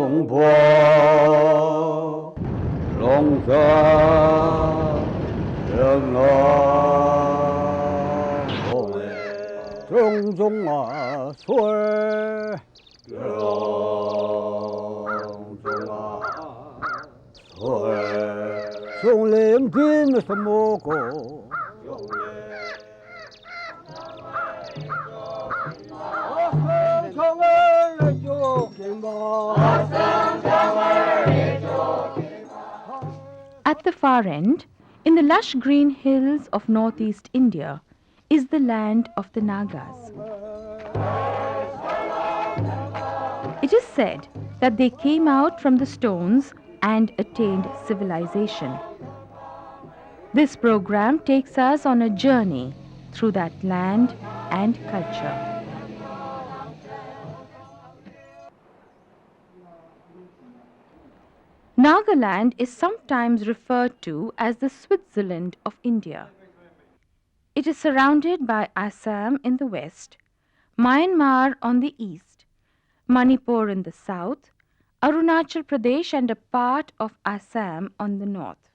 동보 롱사 영랑봉에 종종아 솔 종종아 솔 Chunli MT 먹고 At the far end, in the lush green hills of northeast India, is the land of the Nagas. It is said that they came out from the stones and attained civilization. This program takes us on a journey through that land and culture. Nagaland is sometimes referred to as the Switzerland of India. It is surrounded by Assam in the west, Myanmar on the east, Manipur in the south, Arunachal Pradesh and a part of Assam on the north.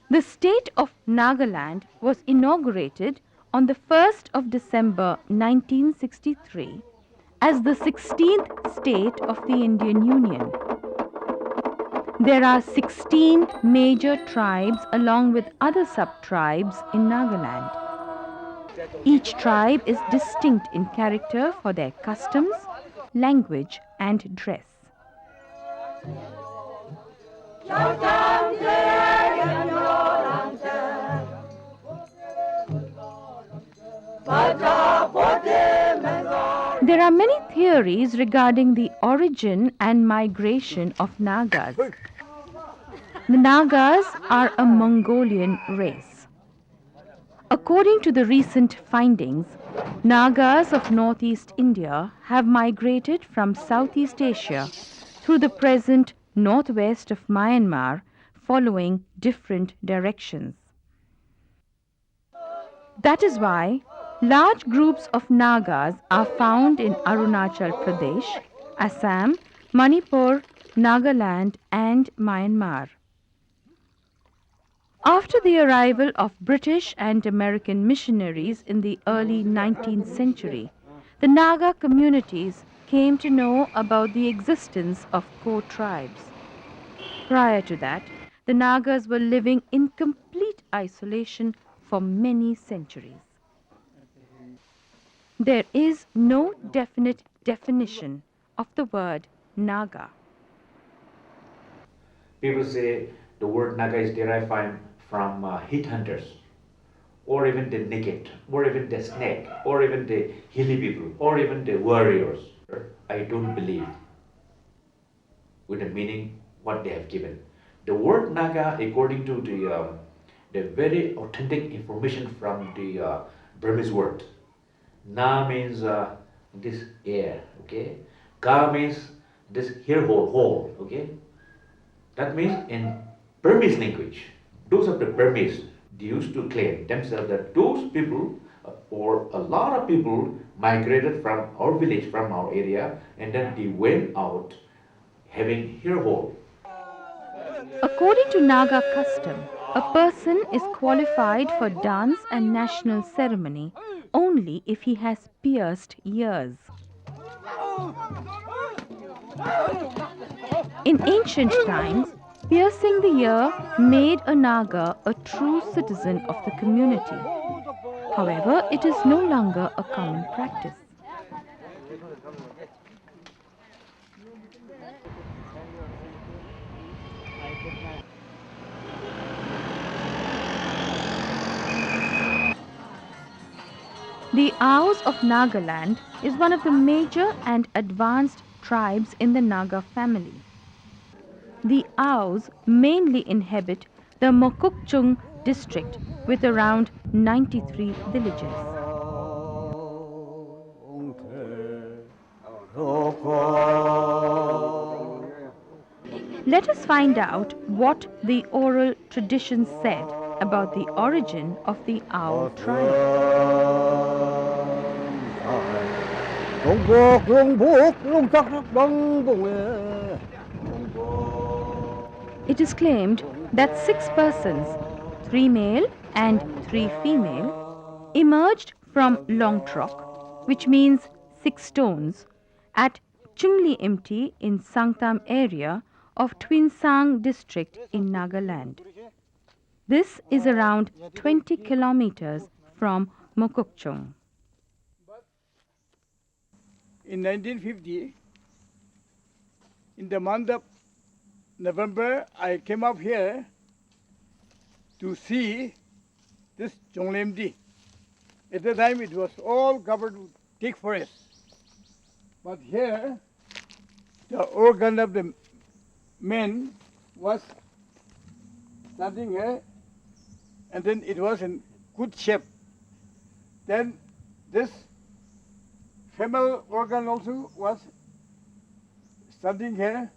The state of Nagaland was inaugurated on the 1st of December 1963 as the 16th state of the Indian Union. There are 16 major tribes along with other sub-tribes in Nagaland. Each tribe is distinct in character for their customs, language and dress. There are many theories regarding the origin and migration of Nagas. The Nagas are a Mongolian race. According to the recent findings, Nagas of northeast India have migrated from Southeast Asia through the present northwest of Myanmar, following different directions. That is why large groups of Nagas are found in Arunachal Pradesh, Assam, Manipur, Nagaland and Myanmar. After the arrival of British and American missionaries in the early 19th century, the Naga communities came to know about the existence of co-tribes. Prior to that, the Nagas were living in complete isolation for many centuries. There is no definite definition of the word Naga. People say the word Naga is derived from heat hunters, or even the naked, or even the snake, or even the hilly people, or even the warriors. I don't believe with the meaning what they have given. The word Naga, according to the very authentic information from the Burmese word, Na means this air, okay? Ka means this hair hole, okay? That means in Burmese language, those of the Burmese, they used to claim themselves that those people or a lot of people migrated from our village, from our area, and then they went out having hair hole. According to Naga custom, a person is qualified for dance and national ceremony only if he has pierced ears. In ancient times, piercing the ear made a Naga a true citizen of the community. However, it is no longer a common practice. The Aos of Nagaland is one of the major and advanced tribes in the Naga family. The Aos mainly inhabit the Mokokchung district with around 93 villages. Let us find out what the oral tradition said about the origin of the Ao tribe. Tombak longbok longtak longbong Tombak. It is claimed that 6 persons, 3 male and 3 female, emerged from Longtrok, which means 6 stones, at Chunli MT in Sangtam area of Twinsang district in Nagaland. This is around 20 kilometers from Mokokchung. In 1950, in the month of November, I came up here to see this Chunli MT. At the time, it was all covered with thick forest. But here, the organ of the men was standing here, and then it was in good shape. Then this female organ also was standing here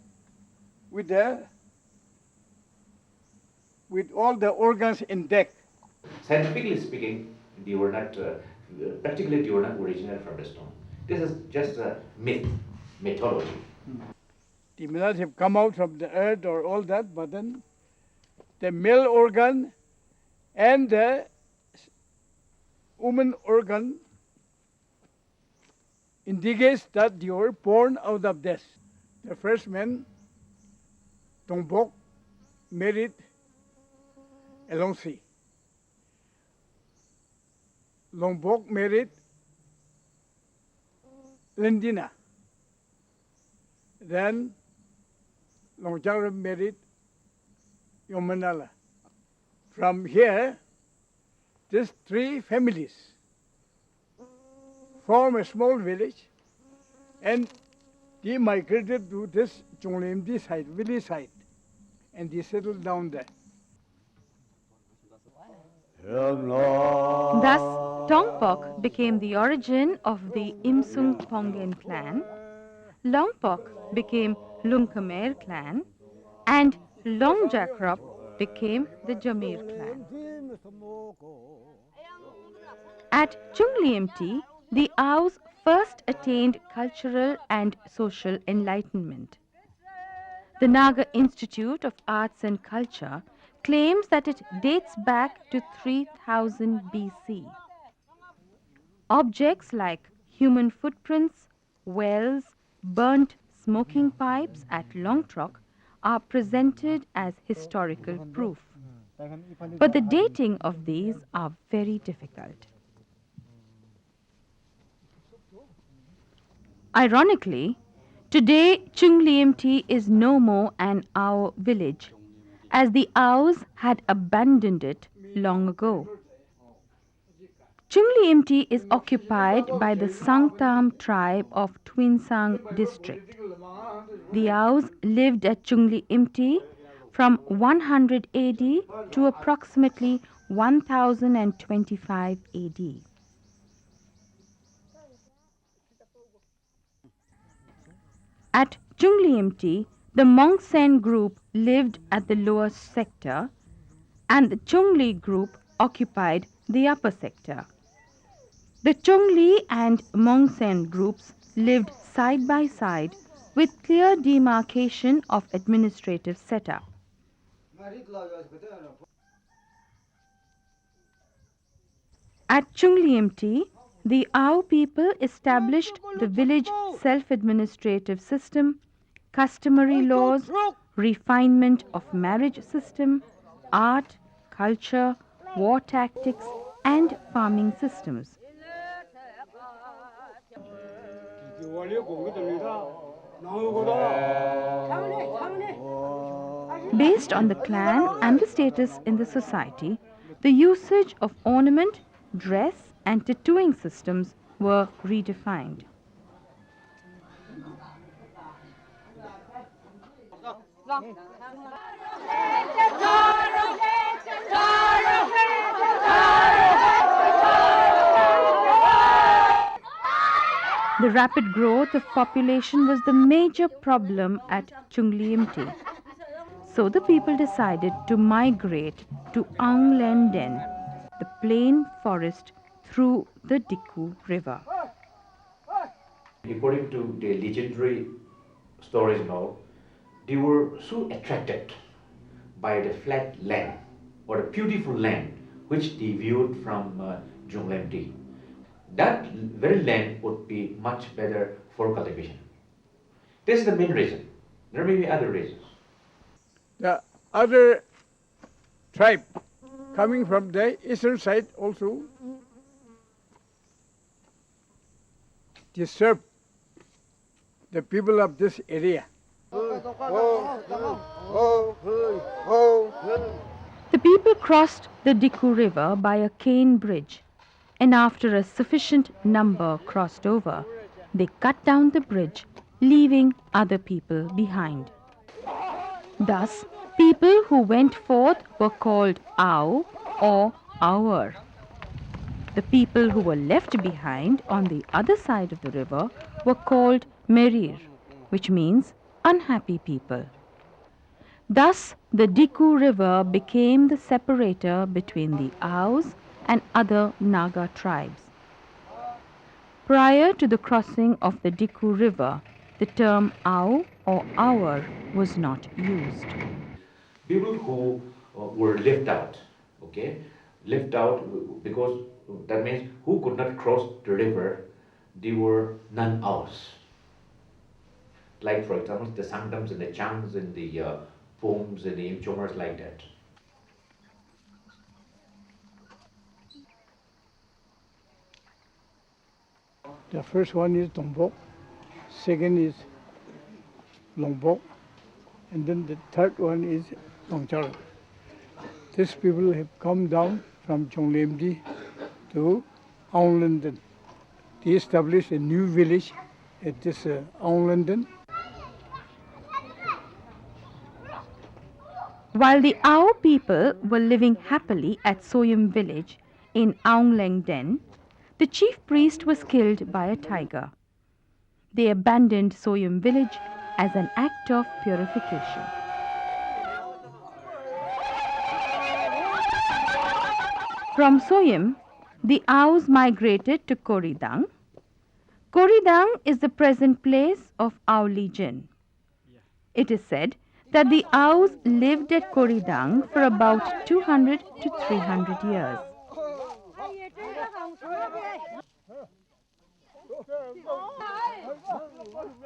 with all the organs intact. Scientifically speaking, they were not, practically they were not original from the stone. This is just a myth, mythology. They may not have come out from the earth or all that, but then the male organ and the woman organ indicates that they were born out of this. The first man, Tombak, married Elongsi. Longbok married Lendina. Then Longchang married Yomanala. From here, these 3 families form a small village, and they migrated to this Chunli MT side, village side, and they settled down there. Thus, Tombak became the origin of the Imsung Pongen clan, Longpok became Lungkamer clan, and Longjakrop became the Jamir clan. At Chunli MT, the Aos first attained cultural and social enlightenment. The Naga Institute of Arts and Culture claims that it dates back to 3000 BC. Objects like human footprints, wells, burnt smoking pipes at Longtrok are presented as historical proof. But the dating of these are very difficult. Ironically, today Chunli MT is no more an Ao village, as the Aos had abandoned it long ago. Chunli MT is occupied by the Sangtam tribe of Twinsang district. The Aos lived at Chunli MT from 100 AD to approximately 1025 AD. At Chunli MT, the Mongsen group lived at the lower sector, and the Chungli group occupied the upper sector. The Chungli and Mongsen groups lived side by side with clear demarcation of administrative setup. At Chunli MT, the Ao people established the village self-administrative system, customary laws, refinement of marriage system, art, culture, war tactics, and farming systems. Based on the clan and the status in the society, the usage of ornament, dress, and tattooing systems were redefined. The rapid growth of population was the major problem at Chunli MT. So the people decided to migrate to Anglenden, the plain forest through the Deku River. According to the legendary stories now, they were so attracted by the flat land or the beautiful land which they viewed from Chunli MT. That very land would be much better for cultivation. This is the main reason. There may be other reasons. The other tribe coming from the eastern side also disturb the people of this area. The people crossed the Deku River by a cane bridge, and after a sufficient number crossed over, they cut down the bridge, leaving other people behind. Thus, people who went forth were called Au or Our. The people who were left behind on the other side of the river were called Merir, which means unhappy people. Thus, the Deku River became the separator between the Aus and other Naga tribes. Prior to the crossing of the Deku River, the term Au or Our was not used. People who were left out, okay, left out because that means who could not cross the river, they were non-Aus. Like for example, the Sangdams and the Changs and the Poms and the Imchomers like that. The first one is Tombak, second is Lombok, and then the third one is Longchar. These people have come down from Chunli MT to London. They established a new village at this London. While the Ao people were living happily at Soyum village in Aongleng Den, the chief priest was killed by a tiger. They abandoned Soyum village as an act of purification. From Soyum, the Aos migrated to Quarry Dung. Quarry Dung is the present place of Ao Legion. It is said that the Aos lived at Quarry Dung for about 200 to 300 years.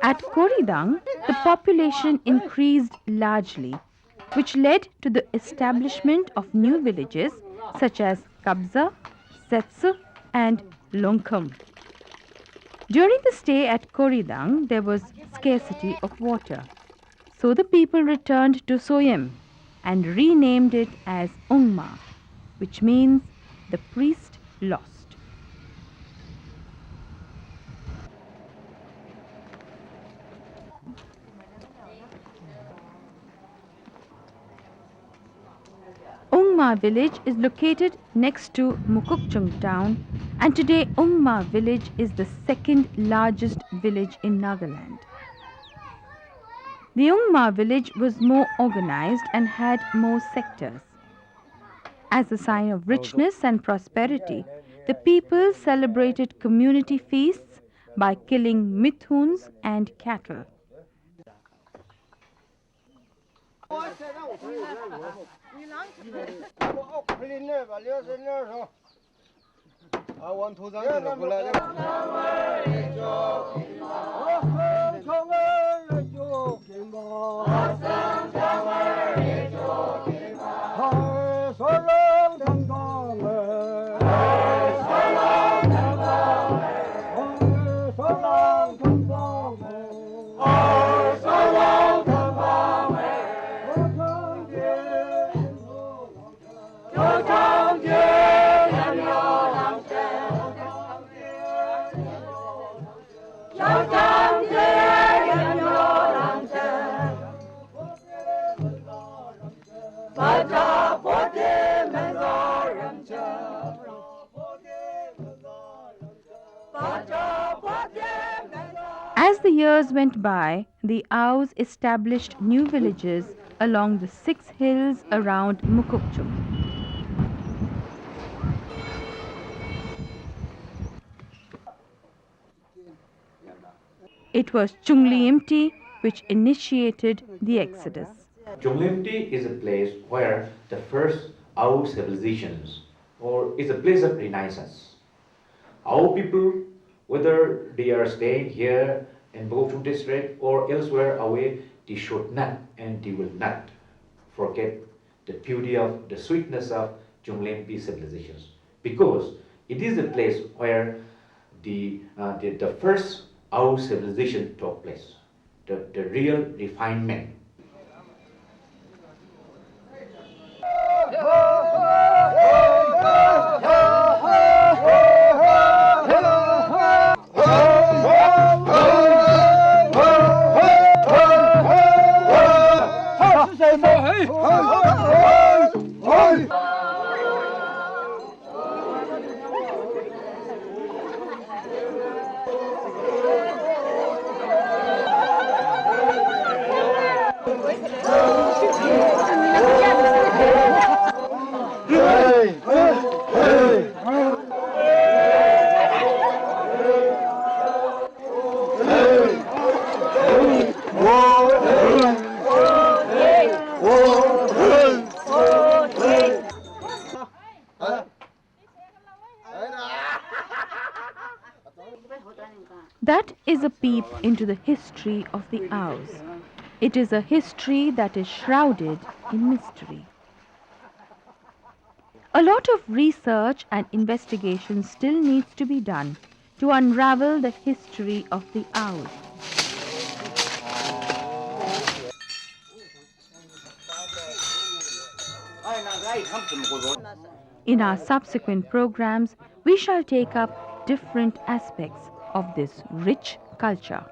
At Quarry Dung, the population increased largely, which led to the establishment of new villages such as Kabza, Setsu, and Longkham. During the stay at Quarry Dung, there was scarcity of water. So the people returned to Soyam and renamed it as Ungma, which means the priest lost. Ungma village is located next to Mukokchung town, and today Ungma village is the second largest village in Nagaland. The Ungma village was more organized and had more sectors. As a sign of richness and prosperity, the people celebrated community feasts by killing mithuns and cattle. As the years went by, the Aos established new villages along the 6 hills around Mukokchung. It was Chunli MT which initiated the exodus. Chunli MT is a place where the first Ao civilizations, or is a place of renaissance. Ao people, whether they are staying here in Bogotá district or elsewhere away, they should not and they will not forget the beauty of the sweetness of Chunli MT civilizations, because it is a place where the first Ao civilization took place, the real refinement. That is a peep into the history of the Aos. It is a history that is shrouded in mystery. A lot of research and investigation still needs to be done to unravel the history of the Aos. In our subsequent programs, we shall take up different aspects of this rich culture.